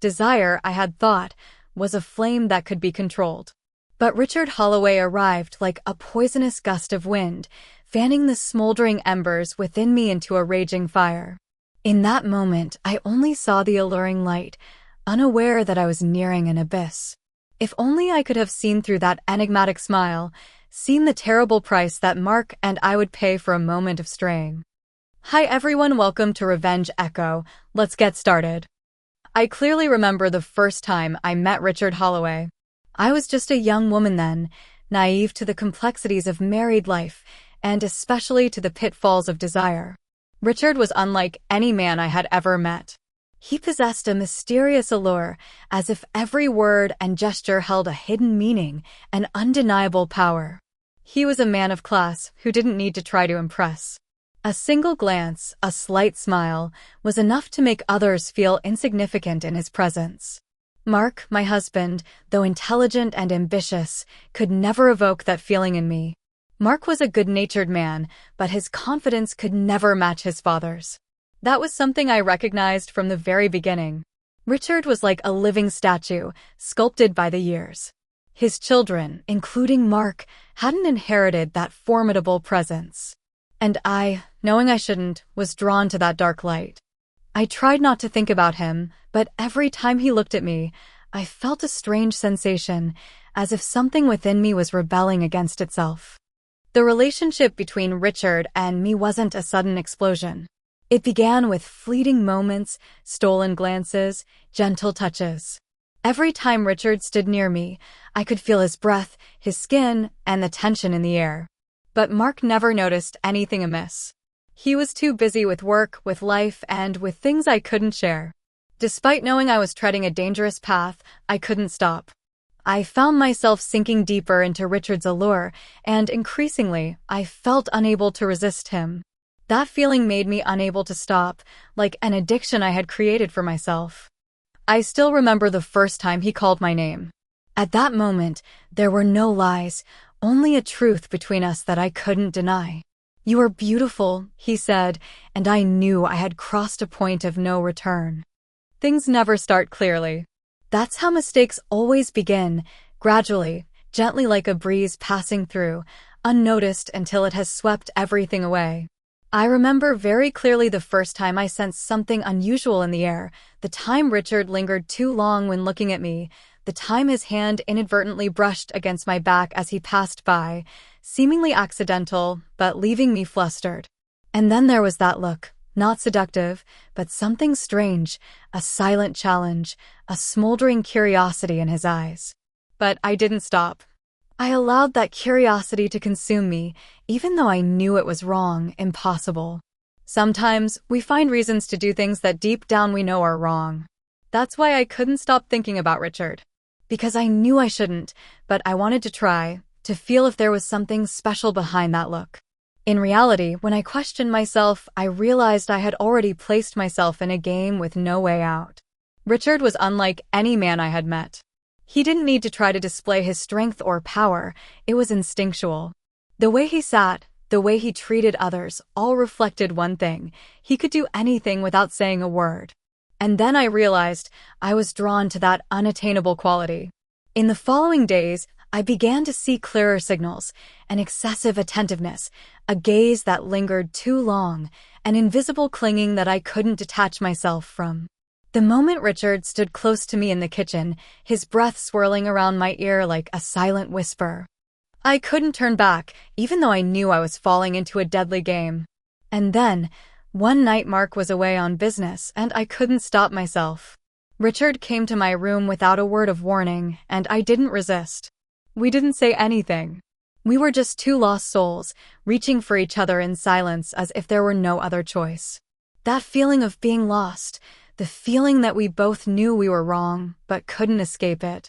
Desire, I had thought, was a flame that could be controlled. But Richard Holloway arrived like a poisonous gust of wind, fanning the smoldering embers within me into a raging fire. In that moment, I only saw the alluring light, unaware that I was nearing an abyss. If only I could have seen through that enigmatic smile, seen the terrible price that Mark and I would pay for a moment of straying. Hi everyone, welcome to Revenge Echo. Let's get started. I clearly remember the first time I met Richard Holloway. I was just a young woman then, naive to the complexities of married life, and especially to the pitfalls of desire. Richard was unlike any man I had ever met. He possessed a mysterious allure, as if every word and gesture held a hidden meaning, an undeniable power. He was a man of class who didn't need to try to impress. A single glance, a slight smile, was enough to make others feel insignificant in his presence. Mark, my husband, though intelligent and ambitious, could never evoke that feeling in me. Mark was a good-natured man, but his confidence could never match his father's. That was something I recognized from the very beginning. Richard was like a living statue, sculpted by the years. His children, including Mark, hadn't inherited that formidable presence. And I, knowing I shouldn't, was drawn to that dark light. I tried not to think about him, but every time he looked at me, I felt a strange sensation, as if something within me was rebelling against itself. The relationship between Richard and me wasn't a sudden explosion. It began with fleeting moments, stolen glances, gentle touches. Every time Richard stood near me, I could feel his breath, his skin, and the tension in the air. But Mark never noticed anything amiss. He was too busy with work, with life, and with things I couldn't share. Despite knowing I was treading a dangerous path, I couldn't stop. I found myself sinking deeper into Richard's allure, and increasingly, I felt unable to resist him. That feeling made me unable to stop, like an addiction I had created for myself. I still remember the first time he called my name. At that moment, there were no lies, only a truth between us that I couldn't deny. "You are beautiful," he said, and I knew I had crossed a point of no return. Things never start clearly. That's how mistakes always begin, gradually, gently like a breeze passing through, unnoticed until it has swept everything away. I remember very clearly the first time I sensed something unusual in the air, the time Richard lingered too long when looking at me, the time his hand inadvertently brushed against my back as he passed by, seemingly accidental, but leaving me flustered. And then there was that look, not seductive, but something strange, a silent challenge, a smoldering curiosity in his eyes. But I didn't stop. I allowed that curiosity to consume me, even though I knew it was wrong, impossible. Sometimes, we find reasons to do things that deep down we know are wrong. That's why I couldn't stop thinking about Richard. Because I knew I shouldn't, but I wanted to try, to feel if there was something special behind that look. In reality, when I questioned myself, I realized I had already placed myself in a game with no way out. Richard was unlike any man I had met. He didn't need to try to display his strength or power, it was instinctual. The way he sat, the way he treated others, all reflected one thing: he could do anything without saying a word. And then I realized I was drawn to that unattainable quality. In the following days, I began to see clearer signals, an excessive attentiveness, a gaze that lingered too long, an invisible clinging that I couldn't detach myself from. The moment Richard stood close to me in the kitchen, his breath swirling around my ear like a silent whisper. I couldn't turn back, even though I knew I was falling into a deadly game. And then, one night Mark was away on business, and I couldn't stop myself. Richard came to my room without a word of warning, and I didn't resist. We didn't say anything. We were just two lost souls, reaching for each other in silence as if there were no other choice. That feeling of being lost, the feeling that we both knew we were wrong, but couldn't escape it.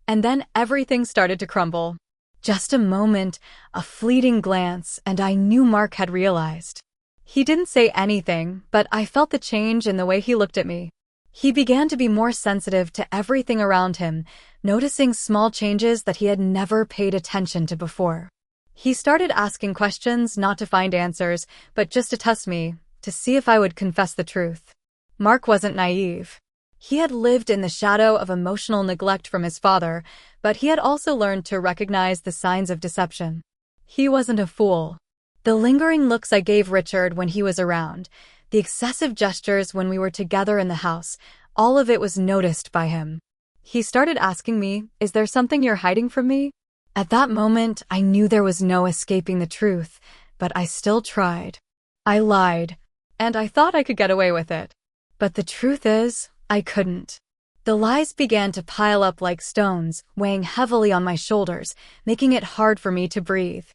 And then everything started to crumble. Just a moment, a fleeting glance, and I knew Mark had realized. He didn't say anything, but I felt the change in the way he looked at me. He began to be more sensitive to everything around him, noticing small changes that he had never paid attention to before. He started asking questions not to find answers, but just to test me, to see if I would confess the truth. Mark wasn't naive. He had lived in the shadow of emotional neglect from his father, but he had also learned to recognize the signs of deception. He wasn't a fool. The lingering looks I gave Richard when he was around, the excessive gestures when we were together in the house, all of it was noticed by him. He started asking me, "Is there something you're hiding from me?" At that moment, I knew there was no escaping the truth, but I still tried. I lied, and I thought I could get away with it. But the truth is, I couldn't. The lies began to pile up like stones, weighing heavily on my shoulders, making it hard for me to breathe.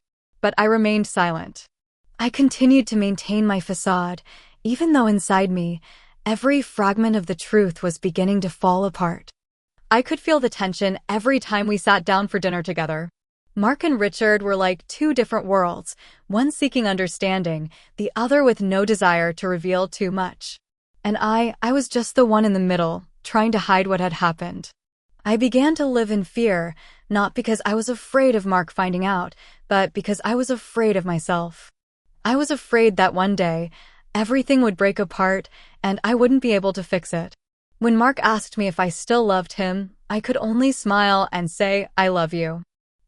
But I remained silent. I continued to maintain my facade, even though inside me, every fragment of the truth was beginning to fall apart. I could feel the tension every time we sat down for dinner together. Mark and Richard were like two different worlds, one seeking understanding, the other with no desire to reveal too much. And I was just the one in the middle, trying to hide what had happened. I began to live in fear, not because I was afraid of Mark finding out, but because I was afraid of myself. I was afraid that one day, everything would break apart and I wouldn't be able to fix it. When Mark asked me if I still loved him, I could only smile and say, "I love you."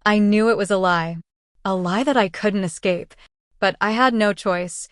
I knew it was a lie that I couldn't escape, but I had no choice.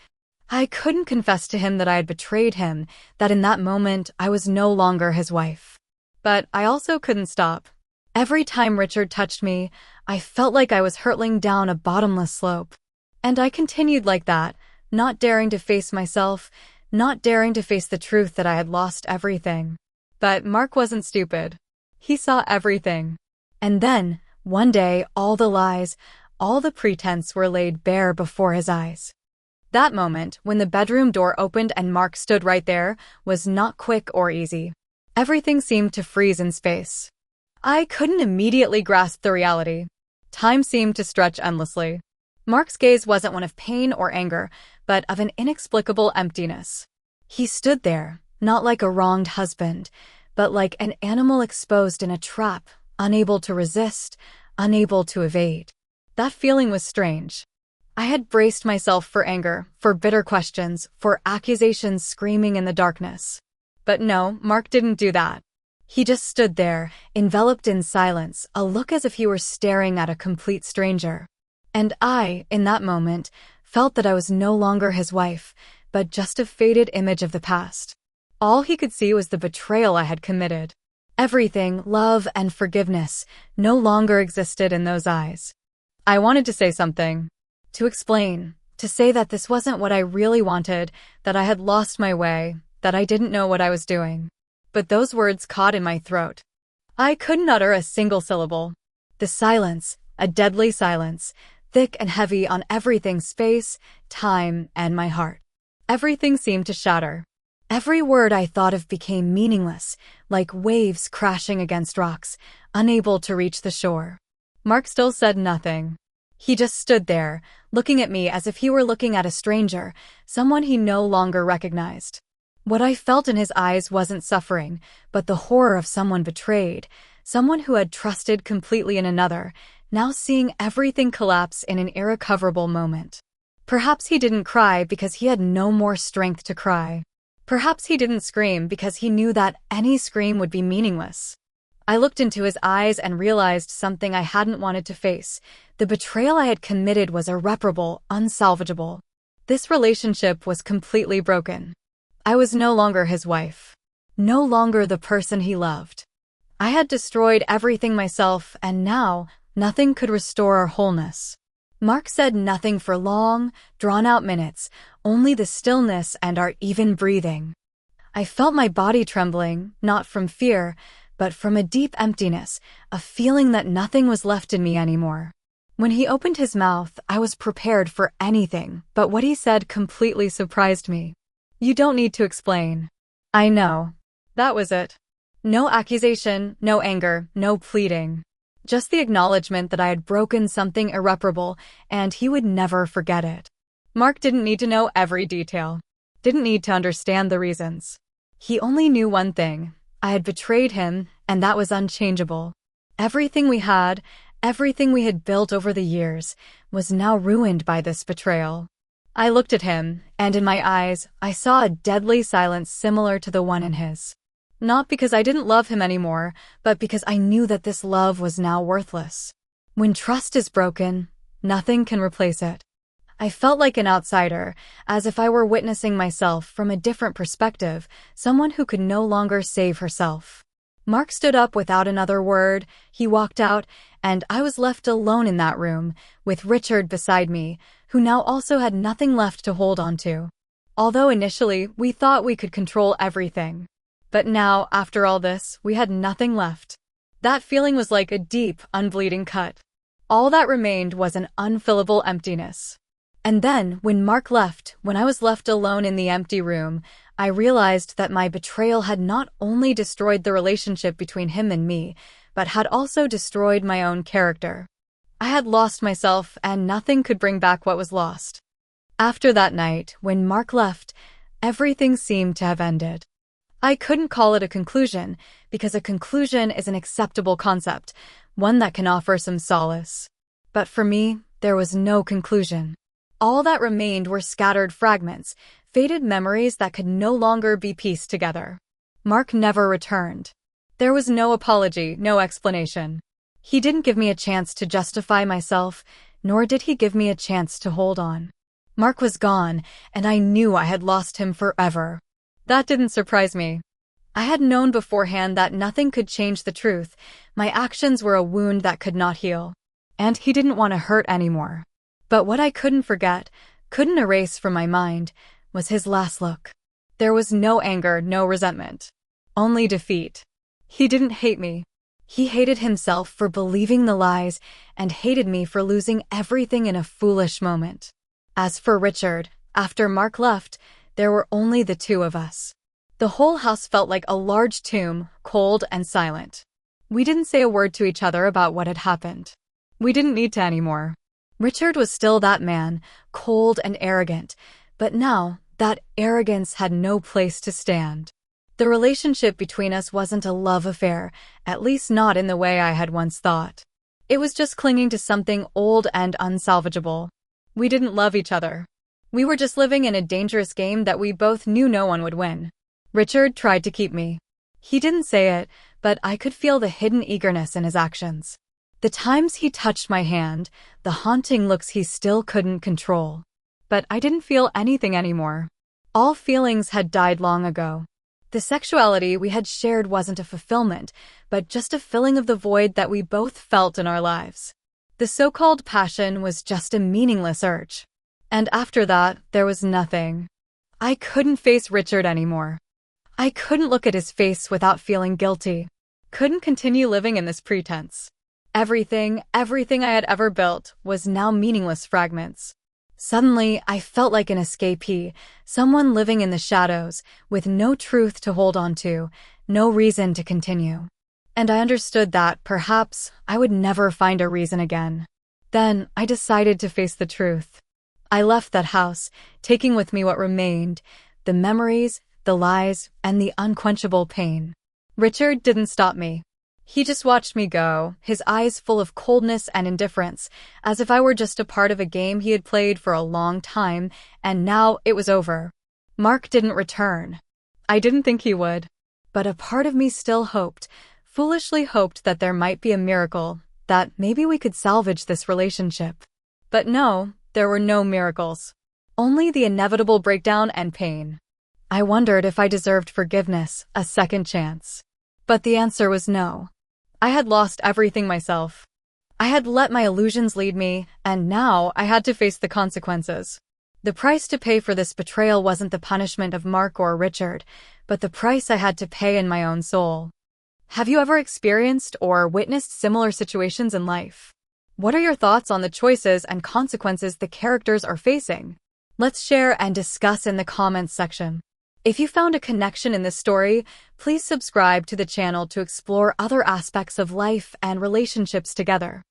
I couldn't confess to him that I had betrayed him, that in that moment I was no longer his wife. But I also couldn't stop. Every time Richard touched me, I felt like I was hurtling down a bottomless slope. And I continued like that, not daring to face myself, not daring to face the truth that I had lost everything. But Mark wasn't stupid. He saw everything. And then, one day, all the lies, all the pretense were laid bare before his eyes. That moment, when the bedroom door opened and Mark stood right there, was not quick or easy. Everything seemed to freeze in space. I couldn't immediately grasp the reality. Time seemed to stretch endlessly. Mark's gaze wasn't one of pain or anger, but of an inexplicable emptiness. He stood there, not like a wronged husband, but like an animal exposed in a trap, unable to resist, unable to evade. That feeling was strange. I had braced myself for anger, for bitter questions, for accusations screaming in the darkness. But no, Mark didn't do that. He just stood there, enveloped in silence, a look as if he were staring at a complete stranger. And I, in that moment, felt that I was no longer his wife, but just a faded image of the past. All he could see was the betrayal I had committed. Everything, love and forgiveness, no longer existed in those eyes. I wanted to say something. To explain, to say that this wasn't what I really wanted, that I had lost my way, that I didn't know what I was doing. But those words caught in my throat. I couldn't utter a single syllable. The silence, a deadly silence, thick and heavy on everything, space, time, and my heart. Everything seemed to shatter. Every word I thought of became meaningless, like waves crashing against rocks, unable to reach the shore. Mark still said nothing. He just stood there, looking at me as if he were looking at a stranger, someone he no longer recognized. What I felt in his eyes wasn't suffering, but the horror of someone betrayed, someone who had trusted completely in another, now seeing everything collapse in an irrecoverable moment. Perhaps he didn't cry because he had no more strength to cry. Perhaps he didn't scream because he knew that any scream would be meaningless. I looked into his eyes and realized something I hadn't wanted to face. The betrayal I had committed was irreparable, unsalvageable. This relationship was completely broken. I was no longer his wife. No longer the person he loved. I had destroyed everything myself, and now, nothing could restore our wholeness. Mark said nothing for long, drawn-out minutes, only the stillness and our even breathing. I felt my body trembling, not from fear, but from a deep emptiness, a feeling that nothing was left in me anymore. When he opened his mouth, I was prepared for anything, but what he said completely surprised me. "You don't need to explain." I know. That was it. No accusation, no anger, no pleading. Just the acknowledgement that I had broken something irreparable, and he would never forget it. Mark didn't need to know every detail. Didn't need to understand the reasons. He only knew one thing. I had betrayed him, and that was unchangeable. Everything we had, everything we had built over the years, was now ruined by this betrayal. I looked at him, and in my eyes, I saw a deadly silence similar to the one in his. Not because I didn't love him anymore, but because I knew that this love was now worthless. When trust is broken, nothing can replace it. I felt like an outsider, as if I were witnessing myself from a different perspective, someone who could no longer save herself. Mark stood up without another word, he walked out, and I was left alone in that room, with Richard beside me, who now also had nothing left to hold on to. Although initially we thought we could control everything. But now, after all this, we had nothing left. That feeling was like a deep, unbleeding cut. All that remained was an unfillable emptiness. And then, when Mark left, when I was left alone in the empty room, I realized that my betrayal had not only destroyed the relationship between him and me, but had also destroyed my own character. I had lost myself, and nothing could bring back what was lost. After that night, when Mark left, everything seemed to have ended. I couldn't call it a conclusion, because a conclusion is an acceptable concept, one that can offer some solace. But for me, there was no conclusion. All that remained were scattered fragments, faded memories that could no longer be pieced together. Mark never returned. There was no apology, no explanation. He didn't give me a chance to justify myself, nor did he give me a chance to hold on. Mark was gone, and I knew I had lost him forever. That didn't surprise me. I had known beforehand that nothing could change the truth. My actions were a wound that could not heal. And he didn't want to hurt anymore. But what I couldn't forget, couldn't erase from my mind, was his last look. There was no anger, no resentment. Only defeat. He didn't hate me. He hated himself for believing the lies and hated me for losing everything in a foolish moment. As for Richard, after Mark left, there were only the two of us. The whole house felt like a large tomb, cold and silent. We didn't say a word to each other about what had happened. We didn't need to anymore. Richard was still that man, cold and arrogant, but now that arrogance had no place to stand. The relationship between us wasn't a love affair, at least not in the way I had once thought. It was just clinging to something old and unsalvageable. We didn't love each other. We were just living in a dangerous game that we both knew no one would win. Richard tried to keep me. He didn't say it, but I could feel the hidden eagerness in his actions. The times he touched my hand, the haunting looks he still couldn't control. But I didn't feel anything anymore. All feelings had died long ago. The sexuality we had shared wasn't a fulfillment, but just a filling of the void that we both felt in our lives. The so-called passion was just a meaningless urge. And after that, there was nothing. I couldn't face Richard anymore. I couldn't look at his face without feeling guilty. Couldn't continue living in this pretense. Everything I had ever built was now meaningless fragments. Suddenly, I felt like an escapee, someone living in the shadows, with no truth to hold on to, no reason to continue. And I understood that, perhaps, I would never find a reason again. Then, I decided to face the truth. I left that house, taking with me what remained, the memories, the lies, and the unquenchable pain. Richard didn't stop me. He just watched me go, his eyes full of coldness and indifference, as if I were just a part of a game he had played for a long time, and now it was over. Mark didn't return. I didn't think he would. But a part of me still hoped, foolishly hoped that there might be a miracle, that maybe we could salvage this relationship. But no, there were no miracles. Only the inevitable breakdown and pain. I wondered if I deserved forgiveness, a second chance. But the answer was no. I had lost everything myself. I had let my illusions lead me, and now I had to face the consequences. The price to pay for this betrayal wasn't the punishment of Mark or Richard, but the price I had to pay in my own soul. Have you ever experienced or witnessed similar situations in life? What are your thoughts on the choices and consequences the characters are facing? Let's share and discuss in the comments section. If you found a connection in this story, please subscribe to the channel to explore other aspects of life and relationships together.